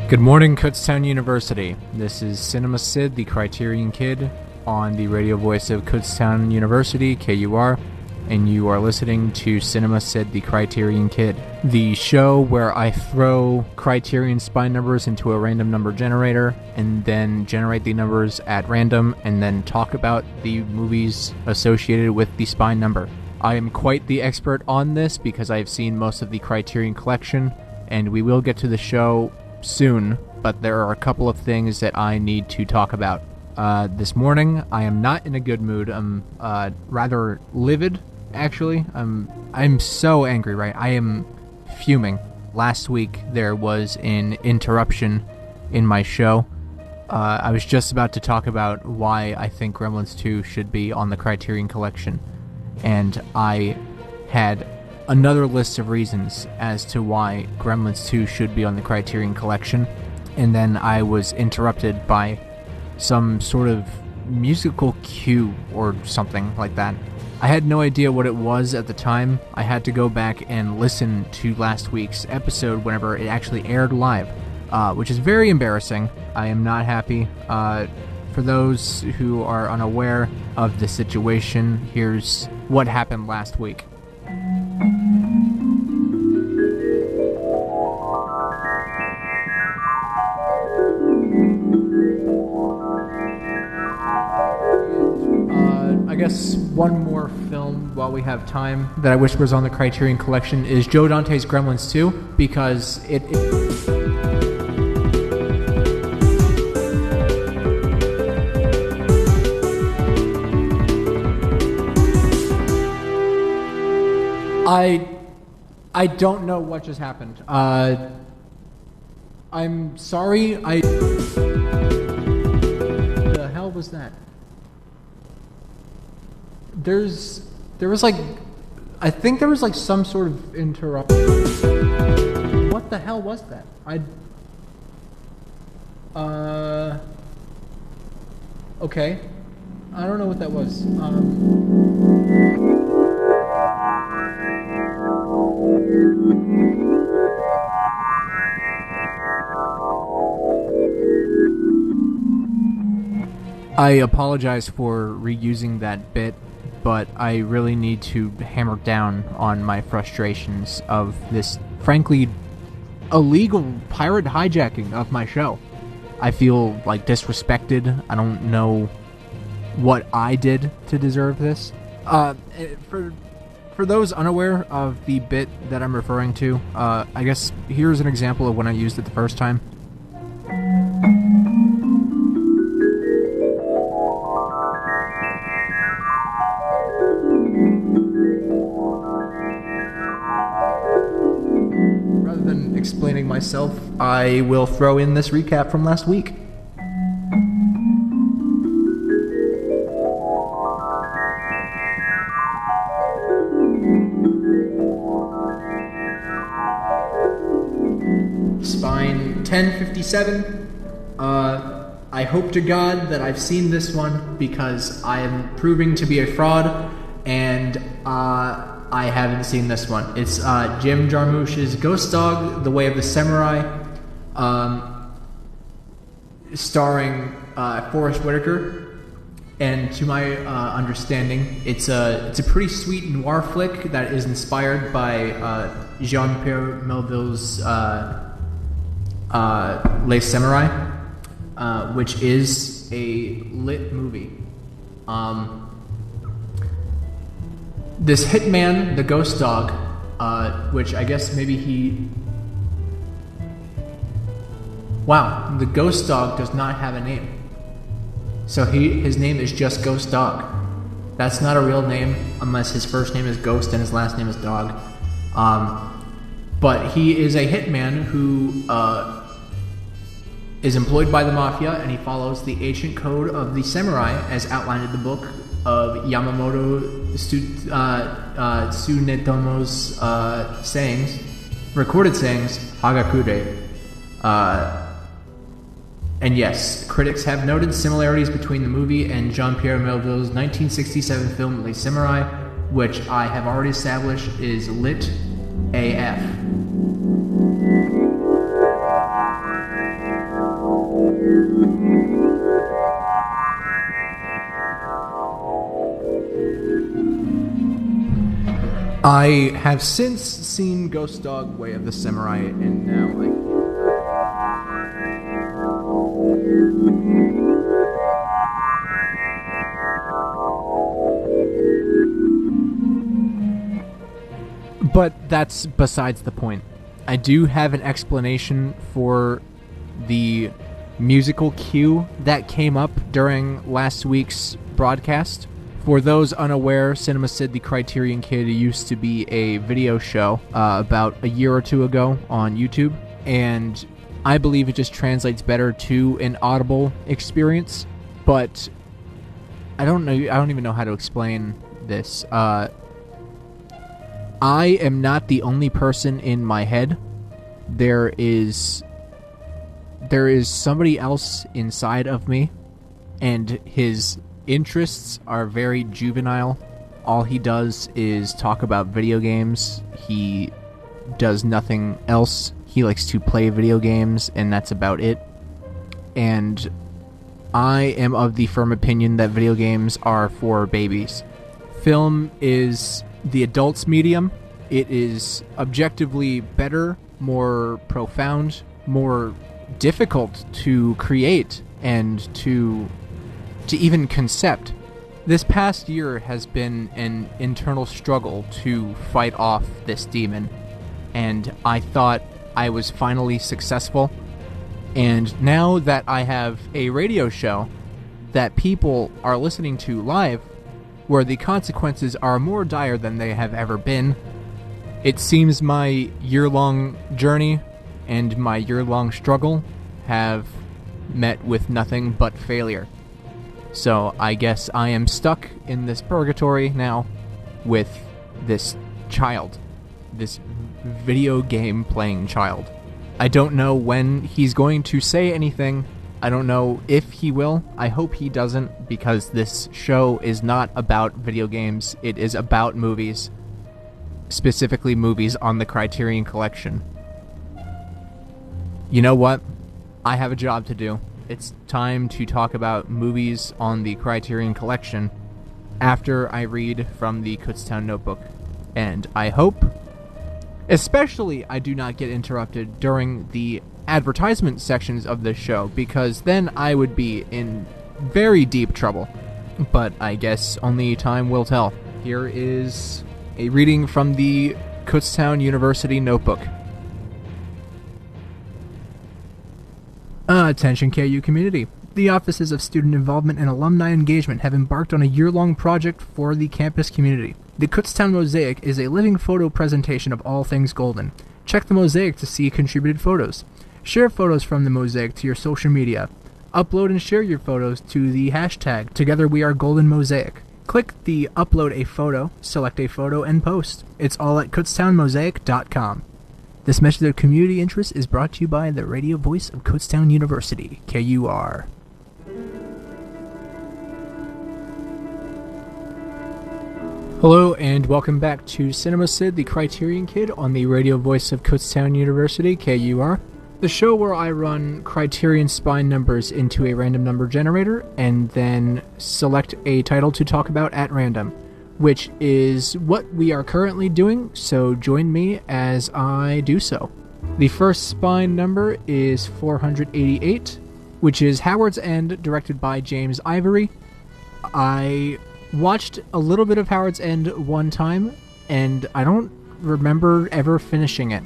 Good morning, Kutztown University. This is Cinema Cid the Kriterion Kid on the radio voice of Kutztown University, KUR, and you are listening to Cinema Cid the Kriterion Kid, the show where I throw Criterion spine numbers into a random number generator and then generate the numbers at random and then talk about the movies associated with the spine number. I am quite the expert on this because I have seen most of the Criterion collection, and we will get to the show soon, but there are a couple of things that I need to talk about. This morning, I am not in a good mood. I'm rather livid, actually. I'm so angry, right? I am fuming. Last week, there was an interruption in my show. I was just about to talk about why I think Gremlins 2 should be on the Criterion Collection, and I had another list of reasons as to why Gremlins 2 should be on the Criterion Collection, and then I was interrupted by some sort of musical cue or something like that. I had no idea what it was at the time. I had to go back and listen to last week's episode whenever it actually aired live, which is very embarrassing. I am not happy. For those who are unaware of the situation, here's what happened last week. I guess one more film while we have time that I wish was on the Criterion Collection is Joe Dante's Gremlins 2, because I don't know what just happened. I'm sorry. The hell was that? There was like, I think there was like some sort of interruption. What the hell was that? Okay. I don't know what that was. I apologize for reusing that bit, but I really need to hammer down on my frustrations of this, frankly, illegal pirate hijacking of my show. I feel like disrespected. I don't know what I did to deserve this. For those unaware of the bit that I'm referring to, I guess here's an example of when I used it the first time. Rather than explaining myself, I will throw in this recap from last week. Spine 1057. I hope to God that I've seen this one because I am proving to be a fraud, and I haven't seen this one. It's Jim Jarmusch's Ghost Dog, The Way of the Samurai, starring Forrest Whitaker. And to my understanding, it's a pretty sweet noir flick that is inspired by Jean-Pierre Melville's Les Samurai, which is a lit movie. This hitman, the Ghost Dog, which I guess maybe he... Wow, the Ghost Dog does not have a name. So his name is just Ghost Dog. That's not a real name unless his first name is Ghost and his last name is Dog. But he is a hitman who is employed by the mafia, and he follows the ancient code of the samurai as outlined in the book of Yamamoto Tsunetomo's sayings, recorded sayings, Hagakure. And yes, critics have noted similarities between the movie and Jean-Pierre Melville's 1967 film Les Samurai, which I have already established is lit AF. I have since seen Ghost Dog Way of the Samurai, and now But that's besides the point. I do have an explanation for the musical cue that came up during last week's broadcast. For those unaware, Cinema Cid the Kriterion Kid used to be a video show about a year or two ago on YouTube, and I believe it just translates better to an audible experience, but I don't even know how to explain this. I am not the only person in my head. There is somebody else inside of me, and his interests are very juvenile. All he does is talk about video games. He does nothing else. He likes to play video games, and that's about it. And I am of the firm opinion that video games are for babies. Film is the adult's medium. It is objectively better, more profound, more difficult to create and to even concept. This past year has been an internal struggle to fight off this demon, and I thought I was finally successful. And now that I have a radio show that people are listening to live, where the consequences are more dire than they have ever been, it seems my year-long journey and my year-long struggle have met with nothing but failure. So I guess I am stuck in this purgatory now with this child, this video game playing child. I don't know when he's going to say anything. I don't know if he will. I hope he doesn't, because this show is not about video games. It is about movies, specifically movies on the Criterion Collection. You know what? I have a job to do. It's time to talk about movies on the Criterion Collection after I read from the Kutztown Notebook. And I hope, especially, I do not get interrupted during the advertisement sections of this show, because then I would be in very deep trouble. But I guess only time will tell. Here is a reading from the Kutztown University Notebook. Attention KU community. The Offices of Student Involvement and Alumni Engagement have embarked on a year-long project for the campus community. The Kutztown Mosaic is a living photo presentation of all things golden. Check the mosaic to see contributed photos. Share photos from the mosaic to your social media. Upload and share your photos to the hashtag #TogetherWeAreGoldenMosaic. Click the Upload a Photo, select a photo, and post. It's all at kutztownmosaic.com. This message of community interest is brought to you by the radio voice of Kutztown University, KUR. Hello, and welcome back to Cinema Cid, the Criterion Kid, on the radio voice of Kutztown University, KUR. The show where I run Criterion spine numbers into a random number generator, and then select a title to talk about at random, which is what we are currently doing, so join me as I do so. The first spine number is 488, which is Howard's End, directed by James Ivory. I watched a little bit of Howard's End one time, and I don't remember ever finishing it.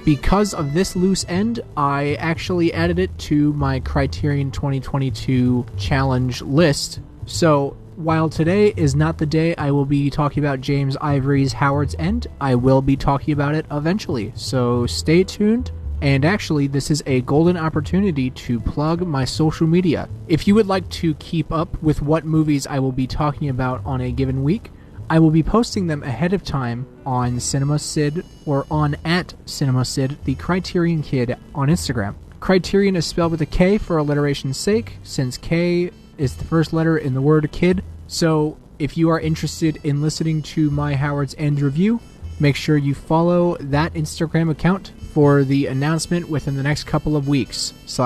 Because of this loose end, I actually added it to my Criterion 2022 challenge list, so while today is not the day I will be talking about James Ivory's Howard's End, I will be talking about it eventually, so stay tuned. And actually, this is a golden opportunity to plug my social media. If you would like to keep up with what movies I will be talking about on a given week, I will be posting them ahead of time on Cinema Cid, or on @CinemaCid, the Criterion Kid, on Instagram. Criterion is spelled with a K for alliteration's sake, since K is the first letter in the word kid. So if you are interested in listening to my Howard's End review, Make sure you follow that Instagram account for the announcement within the next couple of weeks /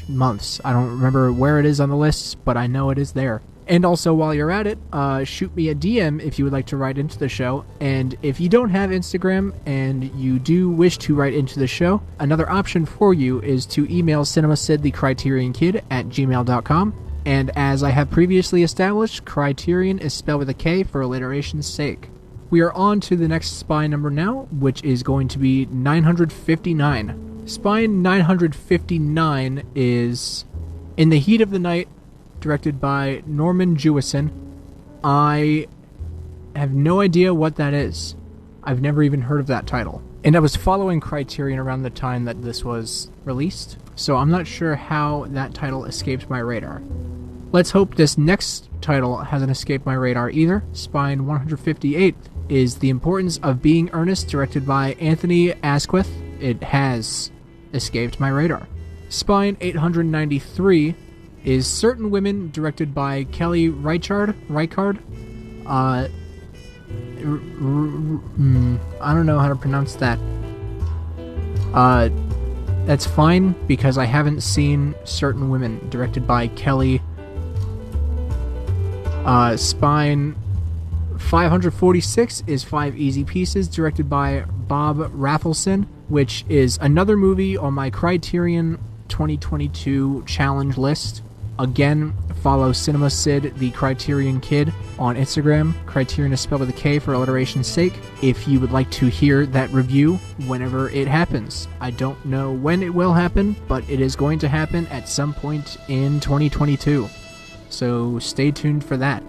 months. I don't remember where it is on the list, but I know it is there. And also, while you're at it, shoot me a DM if you would like to write into the show. And if you don't have Instagram and you do wish to write into the show, another option for you is to email cinemacidthecriterionkid@gmail.com. And as I have previously established, Criterion is spelled with a K for alliteration's sake. We are on to the next spy number now, which is going to be 959. Spy 959 is In the Heat of the Night, directed by Norman Jewison. I have no idea what that is. I've never even heard of that title. And I was following Criterion around the time that this was released, so I'm not sure how that title escaped my radar. Let's hope this next title hasn't escaped my radar either. Spine 158 is The Importance of Being Earnest, directed by Anthony Asquith. It has escaped my radar. Spine 893 is Certain Women, directed by Kelly Reichardt. I don't know how to pronounce that. That's fine, because I haven't seen Certain Women, directed by Kelly. Spine 546 is 5 Easy Pieces, directed by Bob Rafelson, which is another movie on my Criterion 2022 challenge list. Again, follow Cinema Sid, the Criterion Kid, on Instagram. Criterion is spelled with a K for alliteration's sake. If you would like to hear that review whenever it happens. I don't know when it will happen, but it is going to happen at some point in 2022. So stay tuned for that.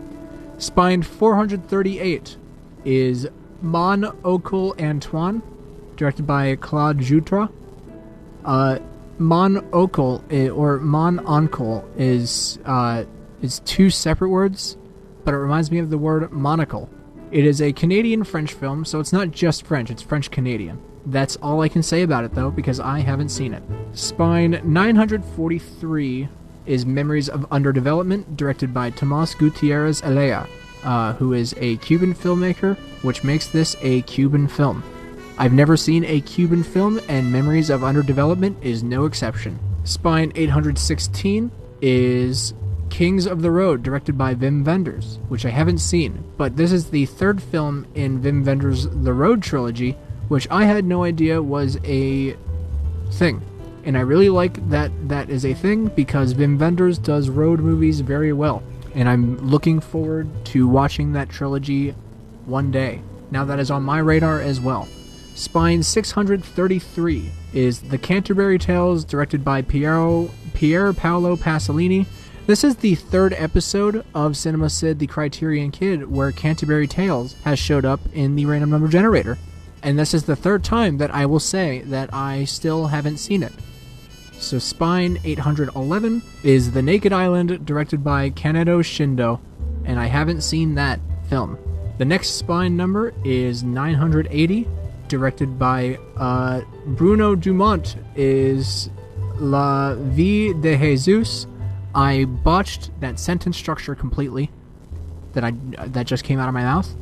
Spine 438 is Mon Oncle Antoine, directed by Claude Jutra. Mon Oncle, or Mon Oncle, is two separate words, but it reminds me of the word monocle. It is a Canadian-French film, so it's not just French, it's French-Canadian. That's all I can say about it, though, because I haven't seen it. Spine 943 is Memories of Underdevelopment, directed by Tomas Gutierrez Elea, who is a Cuban filmmaker, which makes this a Cuban film. I've never seen a Cuban film, and Memories of Underdevelopment is no exception. Spine 816 is Kings of the Road, directed by Wim Wenders, which I haven't seen, but this is the third film in Wim Wenders' The Road trilogy, which I had no idea was a thing. And I really like that that is a thing, because Wim Wenders does road movies very well. And I'm looking forward to watching that trilogy one day. Now that is on my radar as well. Spine 633 is The Canterbury Tales, directed by Pier Paolo Pasolini. This is the third episode of Cinema Sid, the Criterion Kid, where Canterbury Tales has showed up in the random number generator. And this is the third time that I will say that I still haven't seen it. So Spine 811 is The Naked Island, directed by Kaneko Shindo, and I haven't seen that film. The next Spine number is 980, directed by Bruno Dumont, is La Vie de Jesus. I botched that sentence structure completely that just came out of my mouth,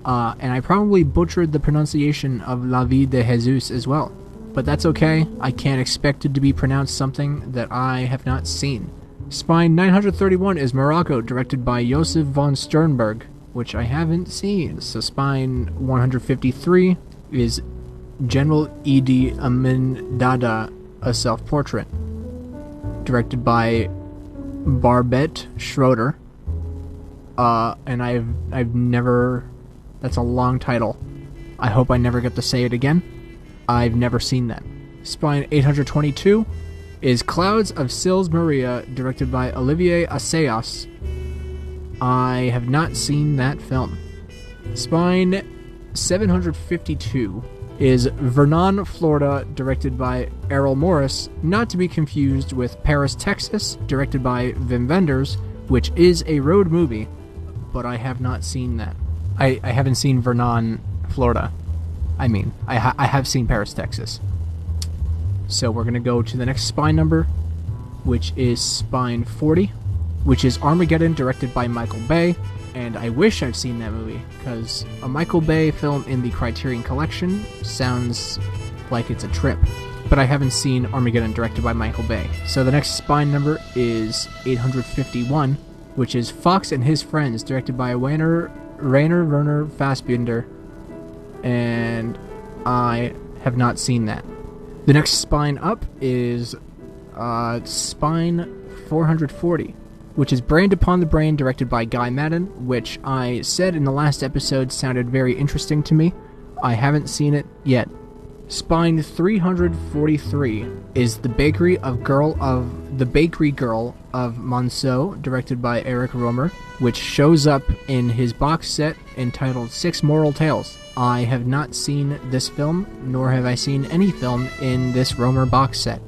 and I probably butchered the pronunciation of La Vie de Jesus as well. But that's okay. I can't expect it to be pronounced something that I have not seen. Spine 931 is Morocco, directed by Josef von Sternberg, which I haven't seen. So Spine 153 is General Idi Amin Dada, A Self-Portrait, directed by Barbet Schroeder. And I've never... That's a long title. I hope I never get to say it again. I've never seen that. Spine 822 is Clouds of Sils Maria, directed by Olivier Assayas. I have not seen that film. Spine 752 is Vernon, Florida, directed by Errol Morris, not to be confused with Paris, Texas, directed by Wim Wenders, which is a road movie, but I have not seen that. I haven't seen Vernon, Florida. I mean, I have seen Paris, Texas. So we're going to go to the next spine number, which is Spine 40, which is Armageddon, directed by Michael Bay. and I wish I've seen that movie, because a Michael Bay film in the Criterion Collection sounds like it's a trip. But I haven't seen Armageddon directed by Michael Bay. So the next spine number is 851, which is Fox and His Friends, directed by Rainer Werner Fassbinder, and I have not seen that. The next spine up is spine 440, which is Brand Upon the Brain, directed by Guy Maddin, which I said in the last episode sounded very interesting to me. I haven't seen it yet. Spine 343 is The Bakery Girl of Monceau, directed by Eric Romer, which shows up in his box set entitled Six Moral Tales. I have not seen this film, nor have I seen any film in this Romer box set.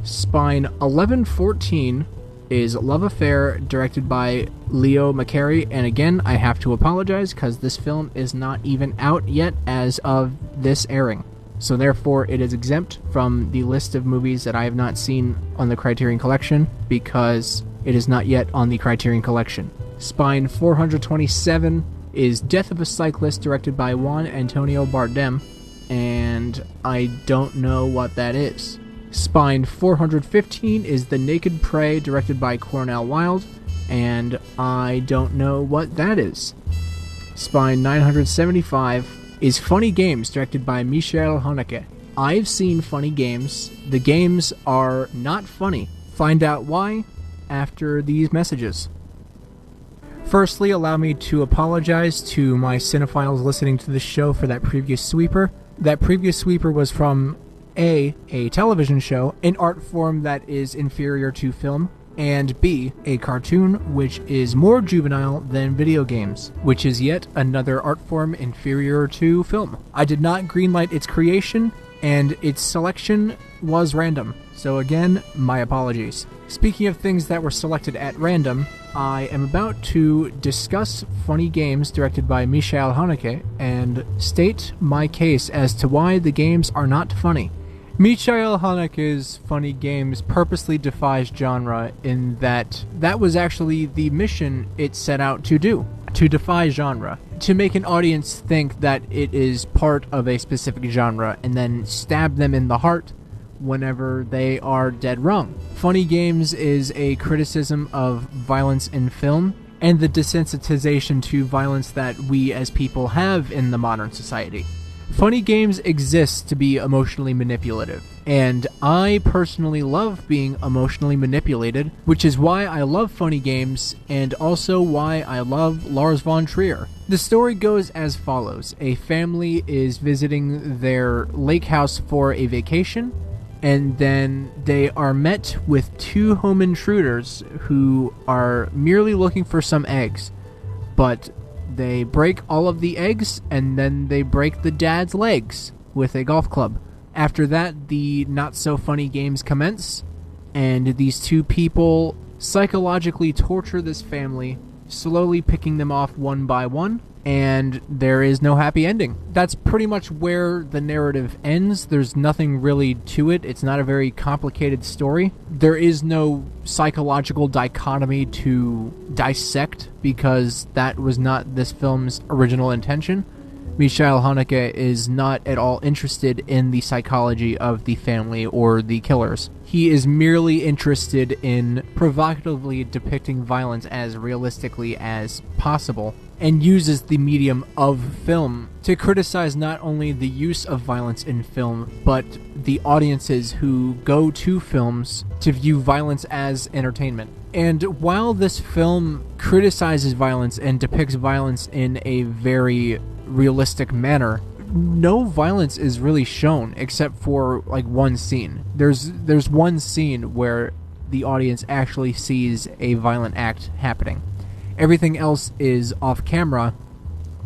Spine 1114 is Love Affair, directed by Leo McCarey, and again, I have to apologize because this film is not even out yet as of this airing. So therefore, it is exempt from the list of movies that I have not seen on the Criterion Collection, because it is not yet on the Criterion Collection. Spine 427 is Death of a Cyclist, directed by Juan Antonio Bardem, and I don't know what that is. Spine 415 is The Naked Prey, directed by Cornel Wilde, and I don't know what that is. Spine 975 is Funny Games, directed by Michael Haneke. I've seen Funny Games. The games are not funny. Find out why after these messages. Firstly, allow me to apologize to my cinephiles listening to this show for that previous sweeper. That previous sweeper was from A, television show, an art form that is inferior to film, and B, a cartoon which is more juvenile than video games, which is yet another art form inferior to film. I did not greenlight its creation, and its selection was random. So again, my apologies. Speaking of things that were selected at random, I am about to discuss Funny Games, directed by Michael Haneke, and state my case as to why the games are not funny. Michael Haneke's Funny Games purposely defies genre in that was actually the mission it set out to do, to defy genre, to make an audience think that it is part of a specific genre and then stab them in the heart whenever they are dead wrong. Funny Games is a criticism of violence in film and the desensitization to violence that we as people have in the modern society. Funny Games exists to be emotionally manipulative, and I personally love being emotionally manipulated, which is why I love Funny Games, and also why I love Lars von Trier. The story goes as follows. A family is visiting their lake house for a vacation, and then they are met with two home intruders who are merely looking for some eggs, but they break all of the eggs, and then they break the dad's legs with a golf club. After that, the not-so-funny games commence, and these two people psychologically torture this family, slowly picking them off one by one, and there is no happy ending. That's pretty much where the narrative ends. There's nothing really to it. It's not a very complicated story. There is no psychological dichotomy to dissect, because that was not this film's original intention. Michael Haneke is not at all interested in the psychology of the family or the killers. He is merely interested in provocatively depicting violence as realistically as possible, and uses the medium of film to criticize not only the use of violence in film, but the audiences who go to films to view violence as entertainment. And while this film criticizes violence and depicts violence in a very realistic manner, no violence is really shown except for like one scene. There's one scene where the audience actually sees a violent act happening. Everything else is off camera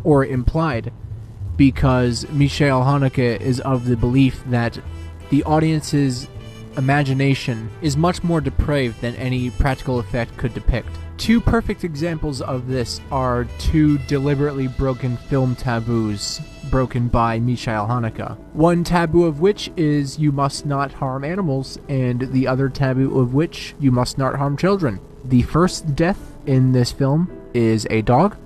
or implied, because Michael Haneke is of the belief that the audience's imagination is much more depraved than any practical effect could depict. Two perfect examples of this are two deliberately broken film taboos broken by Michael Haneke. One taboo of which is you must not harm animals, and the other taboo of which you must not harm children. The first death in this film is a dog,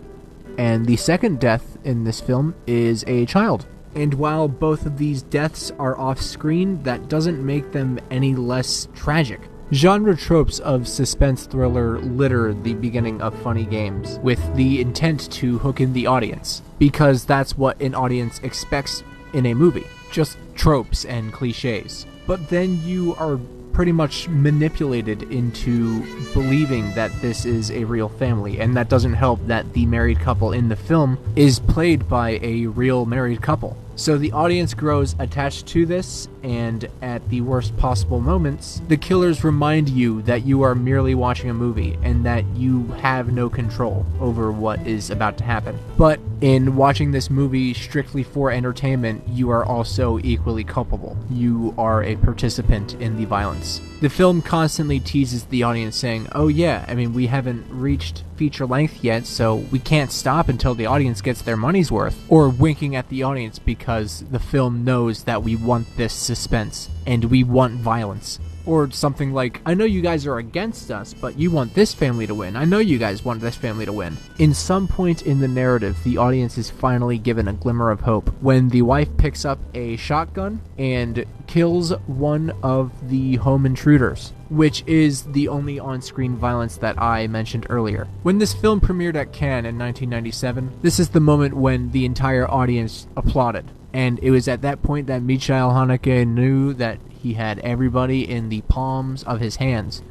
and the second death in this film is a child. And while both of these deaths are off-screen, that doesn't make them any less tragic. Genre tropes of suspense thriller litter the beginning of Funny Games with the intent to hook in the audience, because that's what an audience expects in a movie, just tropes and cliches. But then you are pretty much manipulated into believing that this is a real family, and that doesn't help that the married couple in the film is played by a real married couple. So the audience grows attached to this, and at the worst possible moments, the killers remind you that you are merely watching a movie and that you have no control over what is about to happen. But in watching this movie strictly for entertainment, you are also equally culpable. You are a participant in the violence. The film constantly teases the audience saying, oh yeah, I mean, we haven't reached feature length yet, so we can't stop until the audience gets their money's worth, or winking at the audience because the film knows that we want this suspense and we want violence. Or something like, I know you guys are against us, but you want this family to win. I know you guys want this family to win. In some point in the narrative, the audience is finally given a glimmer of hope when the wife picks up a shotgun and kills one of the home intruders, which is the only on-screen violence that I mentioned earlier. When this film premiered at Cannes in 1997, this is the moment when the entire audience applauded. And it was at that point that Michael Haneke knew that he had everybody in the palms of his hands,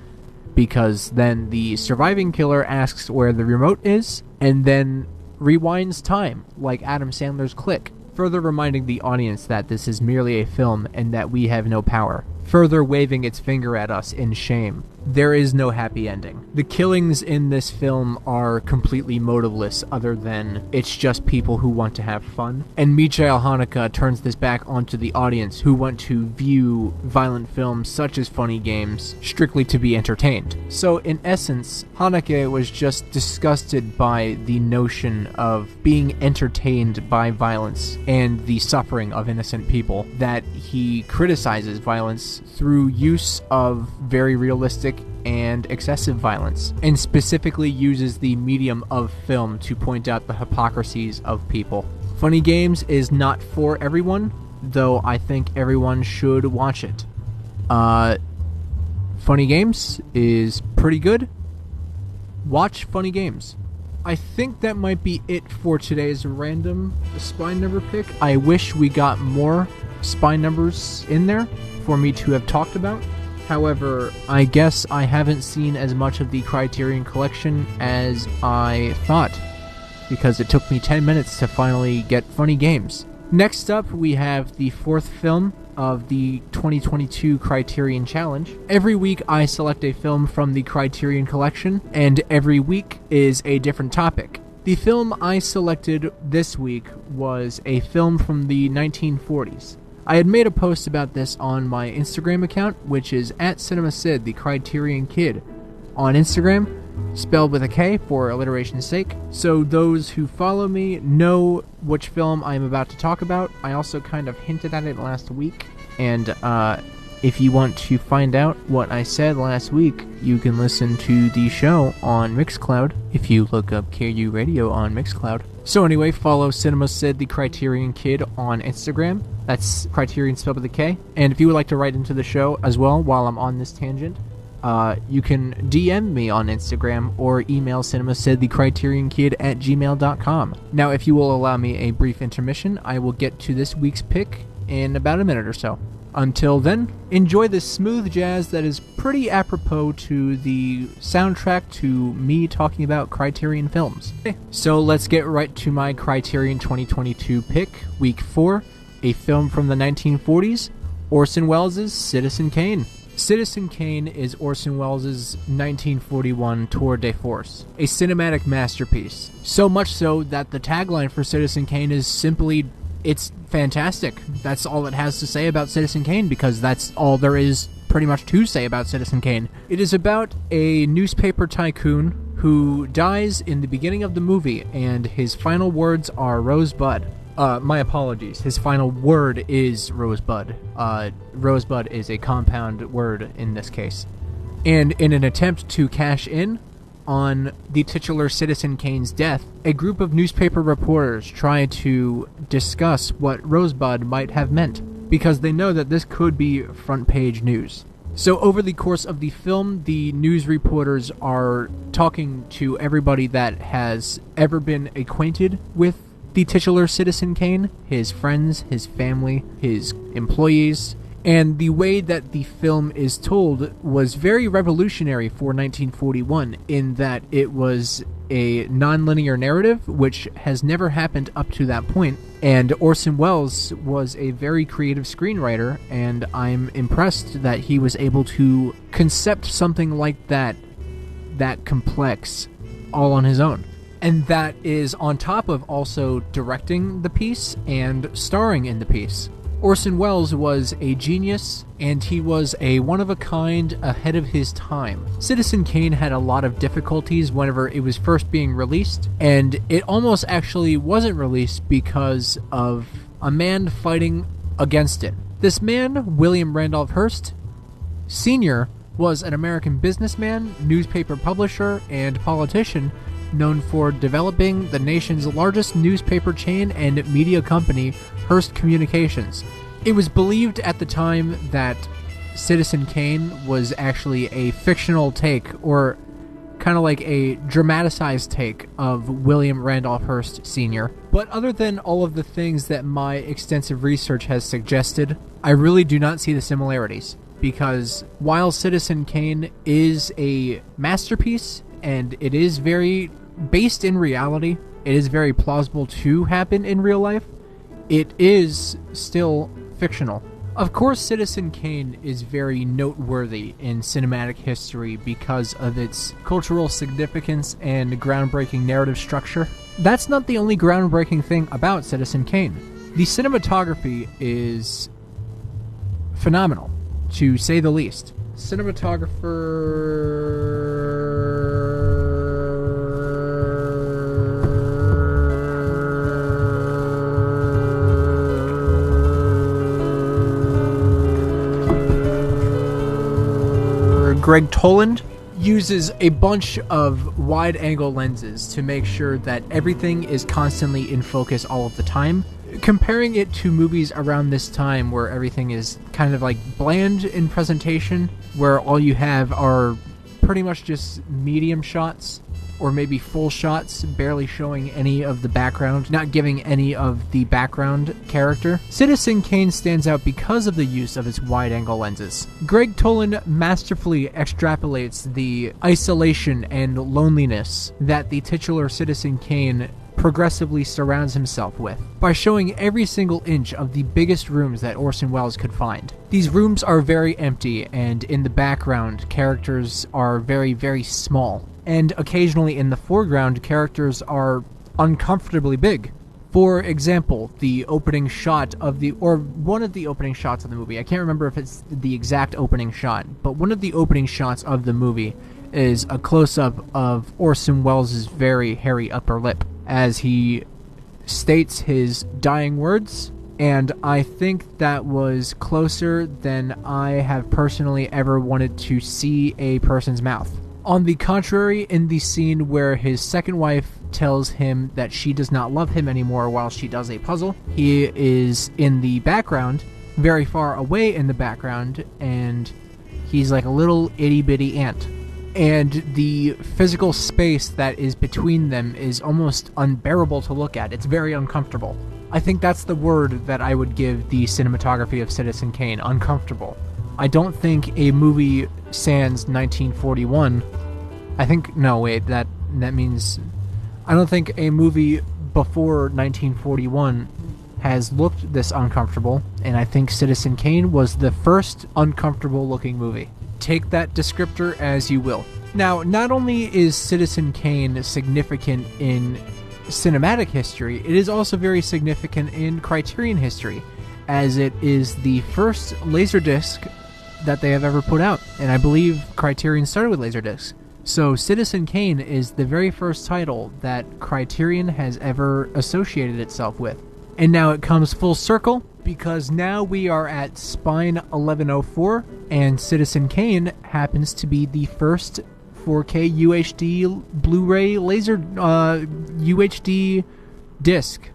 because then the surviving killer asks where the remote is, and then rewinds time, like Adam Sandler's Click, further reminding the audience that this is merely a film and that we have no power, further waving its finger at us in shame. There is no happy ending. The killings in this film are completely motiveless, other than it's just people who want to have fun. And Michael Haneke turns this back onto the audience, who want to view violent films such as Funny Games strictly to be entertained. So in essence, Haneke was just disgusted by the notion of being entertained by violence and the suffering of innocent people, that he criticizes violence through use of very realistic and excessive violence, and specifically uses the medium of film to point out the hypocrisies of people. Funny Games is not for everyone, though I think everyone should watch it. Funny Games is pretty good. Watch Funny Games. I think that might be it for today's random spine number pick. I wish we got more spine numbers in there for me to have talked about. However, I guess I haven't seen as much of the Criterion Collection as I thought, because it took me 10 minutes to finally get Funny Games. Next up, we have the fourth film of the 2022 Criterion Challenge. Every week I select a film from the Criterion Collection, and every week is a different topic. The film I selected this week was a film from the 1940s. I had made a post about this on my Instagram account, which is @CinemaCid, the Criterion Kid, on Instagram, spelled with a K for alliteration's sake. So those who follow me know which film I'm about to talk about. I also kind of hinted at it last week, and if you want to find out what I said last week, you can listen to the show on Mixcloud if you look up KU Radio on Mixcloud. So anyway, follow CinemaCid, the Criterion Kid, on Instagram. That's Criterion spelled with a K. And if you would like to write into the show as well while I'm on this tangent, you can DM me on Instagram or email cinemacidthecriterionkid@gmail.com. Now, if you will allow me a brief intermission, I will get to this week's pick in about a minute or so. Until then, enjoy this smooth jazz that is pretty apropos to the soundtrack to me talking about Criterion films. Okay, so let's get right to my Criterion 2022 pick, Week 4, a film from the 1940s, Orson Welles' Citizen Kane. Citizen Kane is Orson Welles' 1941 tour de force, a cinematic masterpiece. So much so that the tagline for Citizen Kane is simply, it's fantastic. That's all it has to say about Citizen Kane, because that's all there is pretty much to say about Citizen Kane. It is about a newspaper tycoon who dies in the beginning of the movie, and his final words are Rosebud. My apologies. His final word is Rosebud. Rosebud is a compound word in this case. And in an attempt to cash in on the titular Citizen Kane's death, a group of newspaper reporters try to discuss what Rosebud might have meant, because they know that this could be front-page news. So over the course of the film, the news reporters are talking to everybody that has ever been acquainted with the titular Citizen Kane, his friends, his family, his employees, and the way that the film is told was very revolutionary for 1941 in that it was a non-linear narrative, which has never happened up to that point. And Orson Welles was a very creative screenwriter, and I'm impressed that he was able to concept something like that complex, all on his own. And that is on top of also directing the piece and starring in the piece. Orson Welles was a genius, and he was a one-of-a-kind ahead of his time. Citizen Kane had a lot of difficulties whenever it was first being released, and it almost actually wasn't released because of a man fighting against it. This man, William Randolph Hearst Sr., was an American businessman, newspaper publisher, and politician known for developing the nation's largest newspaper chain and media company, Hearst Communications. It was believed at the time that Citizen Kane was actually a fictional take, or kind of like a dramatized take of William Randolph Hearst Sr. But other than all of the things that my extensive research has suggested, I really do not see the similarities. Because while Citizen Kane is a masterpiece, and it is very based in reality, it is very plausible to happen in real life, it is still fictional. Of course, Citizen Kane is very noteworthy in cinematic history because of its cultural significance and groundbreaking narrative structure. That's not the only groundbreaking thing about Citizen Kane. The cinematography is phenomenal, to say the least. Greg Toland uses a bunch of wide-angle lenses to make sure that everything is constantly in focus all of the time, comparing it to movies around this time where everything is kind of like bland in presentation, where all you have are pretty much just medium shots or maybe full shots, barely showing any of the background, not giving any of the background character. Citizen Kane stands out because of the use of its wide-angle lenses. Greg Toland masterfully extrapolates the isolation and loneliness that the titular Citizen Kane progressively surrounds himself with, by showing every single inch of the biggest rooms that Orson Welles could find. These rooms are very empty, and in the background, characters are very, very small. And occasionally in the foreground, characters are uncomfortably big. For example, the opening shot of one of the opening shots of the movie, I can't remember if it's the exact opening shot, but one of the opening shots of the movie is a close-up of Orson Welles' very hairy upper lip as he states his dying words, and I think that was closer than I have personally ever wanted to see a person's mouth. On the contrary, in the scene where his second wife tells him that she does not love him anymore while she does a puzzle, he is in the background, very far away in the background, and he's like a little itty-bitty ant. And the physical space that is between them is almost unbearable to look at. It's very uncomfortable. I think that's the word that I would give the cinematography of Citizen Kane, uncomfortable. I don't think a movie sans 1941... I don't think a movie before 1941 has looked this uncomfortable, and I think Citizen Kane was the first uncomfortable-looking movie. Take that descriptor as you will. Now, not only is Citizen Kane significant in cinematic history, it is also very significant in Criterion history, as it is the first Laserdisc that they have ever put out, and I believe Criterion started with Laserdisc. So Citizen Kane is the very first title that Criterion has ever associated itself with. And now it comes full circle, because now we are at Spine 1104, and Citizen Kane happens to be the first 4K UHD Blu-ray laser UHD disc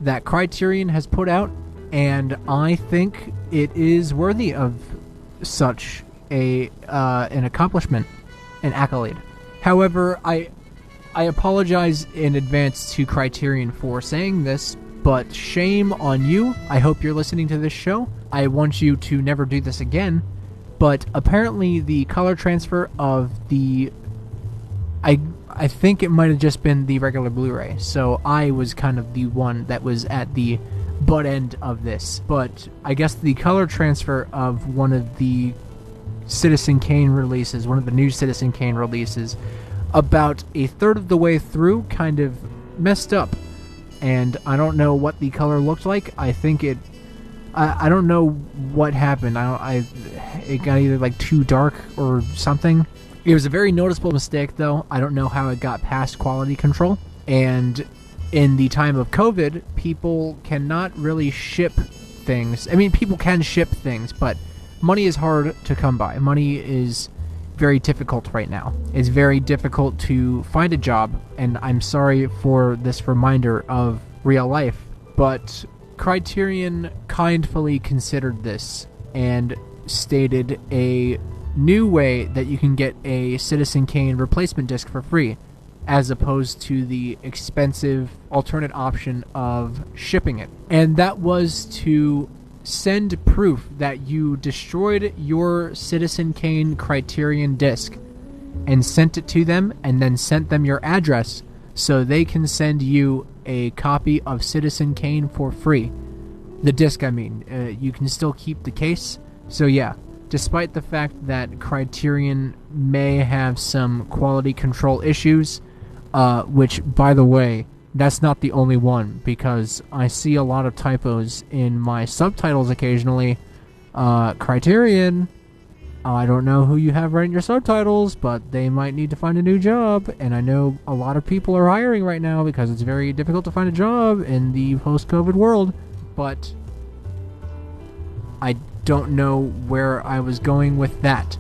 that Criterion has put out, and I think it is worthy of such an accomplishment, an accolade. However, I apologize in advance to Criterion for saying this, but shame on you. I hope you're listening to this show. I want you to never do this again. But apparently the color transfer of the... I think it might have just been the regular Blu-ray, so I was kind of the one that was at the butt end of this. But I guess the color transfer of one of the Citizen Kane releases, one of the new Citizen Kane releases, about a third of the way through kind of messed up. And I don't know what the color looked like. I think it... I don't know what happened. It got either like too dark or something. It was a very noticeable mistake, though. I don't know how it got past quality control. And in the time of COVID, people cannot really ship things. I mean, people can ship things, but money is hard to come by. Money is very difficult right now. It's very difficult to find a job, and I'm sorry for this reminder of real life, but Criterion kindly considered this and stated a new way that you can get a Citizen Kane replacement disc for free, as opposed to the expensive alternate option of shipping it. And that was to send proof that you destroyed your Citizen Kane Criterion disc and sent it to them, and then sent them your address so they can send you a copy of Citizen Kane for free. The disc, I mean. You can still keep the case. So yeah, despite the fact that Criterion may have some quality control issues, which, by the way, that's not the only one, because I see a lot of typos in my subtitles occasionally. Criterion, I don't know who you have writing your subtitles, but they might need to find a new job, and I know a lot of people are hiring right now because it's very difficult to find a job in the post-COVID world, but I don't know where I was going with that.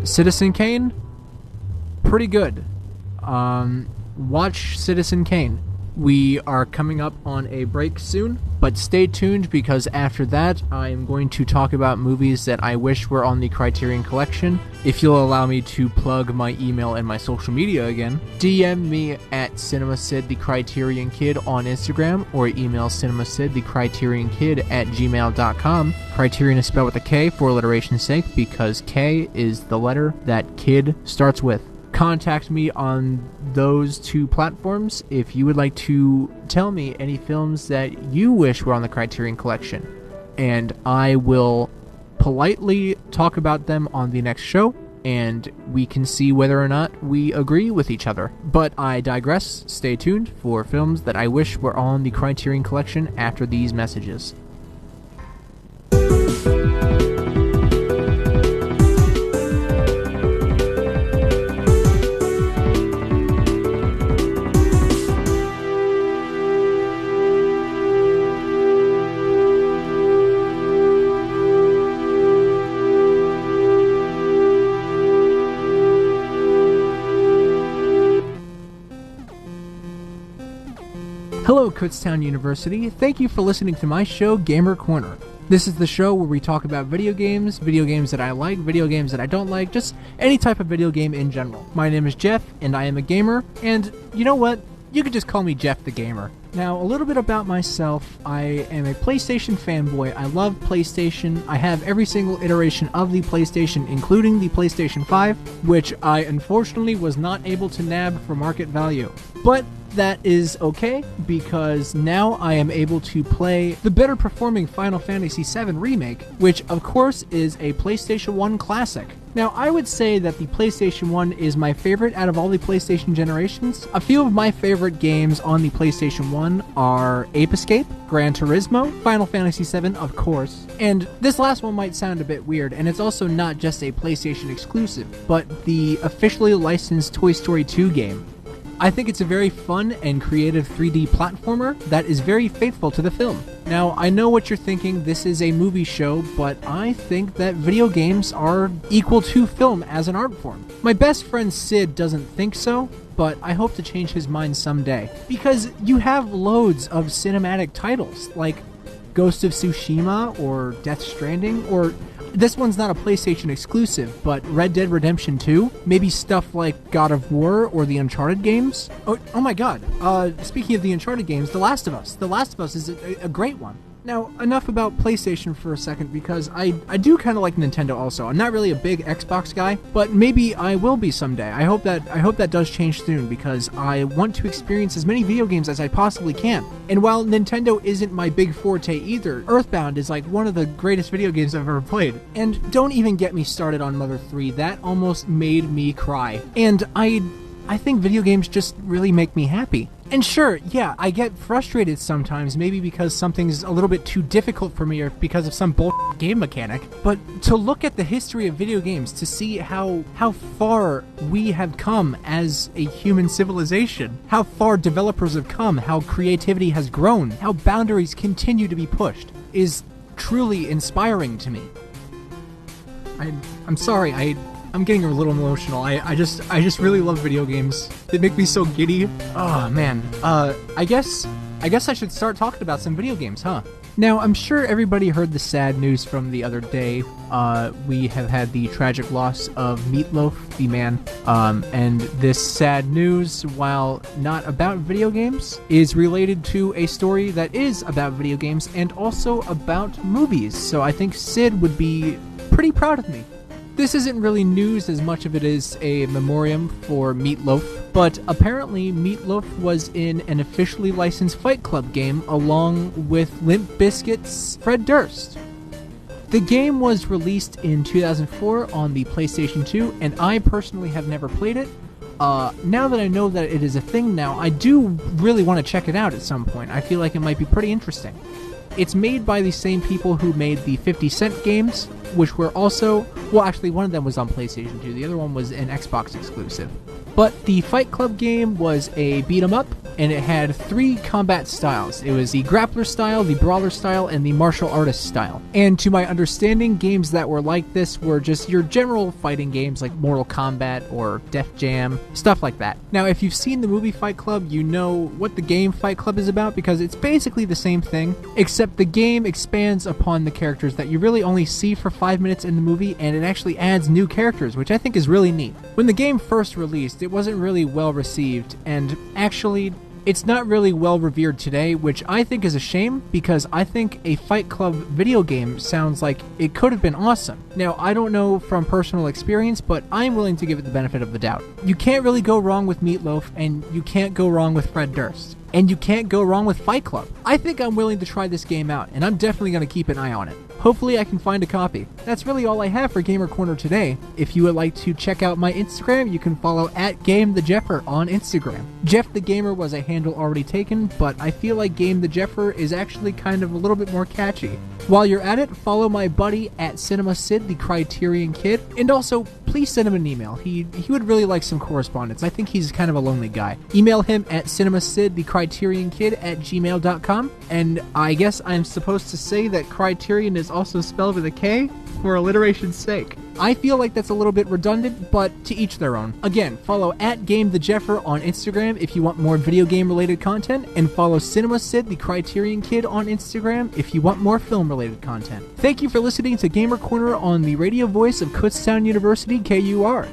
Citizen Kane, pretty good. Watch Citizen Kane. We are coming up on a break soon, but stay tuned, because after that I am going to talk about movies that I wish were on the Criterion Collection. If you'll allow me to plug my email and my social media again, DM me at CinemaCid the Kriterion Kid on Instagram, or email CinemaCid the Kriterion Kid at gmail.com. Criterion is spelled with a K for alliteration's sake, because K is the letter that kid starts with. Contact me on those two platforms if you would like to tell me any films that you wish were on the Criterion Collection, and I will politely talk about them on the next show, and we can see whether or not we agree with each other. But I digress. Stay tuned for films that I wish were on the Criterion Collection after these messages. Hello, Kutztown University. Thank you for listening to my show, Gamer Corner. This is the show where we talk about video games that I like, video games that I don't like, just any type of video game in general. My name is Jeff, and I am a gamer, and you know what? You could just call me Jeff the Gamer. Now, a little bit about myself. I am a PlayStation fanboy. I love PlayStation. I have every single iteration of the PlayStation, including the PlayStation 5, which I unfortunately was not able to nab for market value. But that is okay, because now I am able to play the better performing Final Fantasy VII Remake, which of course is a PlayStation 1 classic. Now, I would say that the PlayStation 1 is my favorite out of all the PlayStation generations. A few of my favorite games on the PlayStation 1 are Ape Escape, Gran Turismo, Final Fantasy VII, of course, and this last one might sound a bit weird, and it's also not just a PlayStation exclusive, but the officially licensed Toy Story 2 game. I think it's a very fun and creative 3D platformer that is very faithful to the film. Now, I know what you're thinking, this is a movie show, but I think that video games are equal to film as an art form. My best friend Cid doesn't think so, but I hope to change his mind someday. Because you have loads of cinematic titles, like Ghost of Tsushima or Death Stranding, or this one's not a PlayStation exclusive, but Red Dead Redemption 2, maybe stuff like God of War or the Uncharted games. Oh my god, speaking of the Uncharted games, The Last of Us. The Last of Us is a great one. Now, enough about PlayStation for a second, because I do kind of like Nintendo also. I'm not really a big Xbox guy, but maybe I will be someday. I hope that does change soon, because I want to experience as many video games as I possibly can. And while Nintendo isn't my big forte either, Earthbound is like one of the greatest video games I've ever played. And don't even get me started on Mother 3, that almost made me cry. And I think video games just really make me happy. And sure, yeah, I get frustrated sometimes, maybe because something's a little bit too difficult for me or because of some bullshit game mechanic, but to look at the history of video games, to see how far we have come as a human civilization, how far developers have come, how creativity has grown, how boundaries continue to be pushed, is truly inspiring to me. I'm sorry, I'm getting a little emotional. I just really love video games. They make me so giddy. Oh man. I guess I should start talking about some video games, huh? Now, I'm sure everybody heard the sad news from the other day. We have had the tragic loss of Meatloaf, the man. And this sad news, while not about video games, is related to a story that is about video games and also about movies. So I think Cid would be pretty proud of me. This isn't really news as much of it is a memoriam for Meatloaf, but apparently Meatloaf was in an officially licensed Fight Club game along with Limp Bizkit's Fred Durst. The game was released in 2004 on the PlayStation 2, and I personally have never played it. Now that I know that it is a thing now, I do really want to check it out at some point. I feel like it might be pretty interesting. It's made by the same people who made the 50 Cent games, which were also, well, actually one of them was on PlayStation 2, the other one was an Xbox exclusive. But the Fight Club game was a beat-em-up, and it had 3 combat styles. It was the grappler style, the brawler style, and the martial artist style. And to my understanding, games that were like this were just your general fighting games like Mortal Kombat or Def Jam, stuff like that. Now, if you've seen the movie Fight Club, you know what the game Fight Club is about, because it's basically the same thing, except the game expands upon the characters that you really only see for 5 minutes in the movie, and it actually adds new characters, which I think is really neat. When the game first released, it wasn't really well received, and actually, it's not really well revered today, which I think is a shame, because I think a Fight Club video game sounds like it could have been awesome. Now, I don't know from personal experience, but I'm willing to give it the benefit of the doubt. You can't really go wrong with Meatloaf, and you can't go wrong with Fred Durst. And you can't go wrong with Fight Club. I think I'm willing to try this game out, and I'm definitely going to keep an eye on it. Hopefully I can find a copy. That's really all I have for Gamer Corner today. If you would like to check out my Instagram, you can follow @GameTheJeffer on Instagram. Jeff the Gamer was a handle already taken, but I feel like Game the Jeffer is actually kind of a little bit more catchy. While you're at it, follow my buddy @CinemaCid the Kriterion Kid, and also please send him an email. He would really like some correspondence. I think he's kind of a lonely guy. Email him at cinemacidthecriterionkid@gmail.com, and I guess I'm supposed to say that Criterion is also spelled with a K for alliteration's sake. I feel like that's a little bit redundant, but to each their own. Again, follow @GameTheJeffer on Instagram if you want more video game related content, and follow CinemaCid the Kriterion Kid on Instagram if you want more film related content. Thank you for listening to Gamer Corner on the radio voice of Kutztown University, KUR.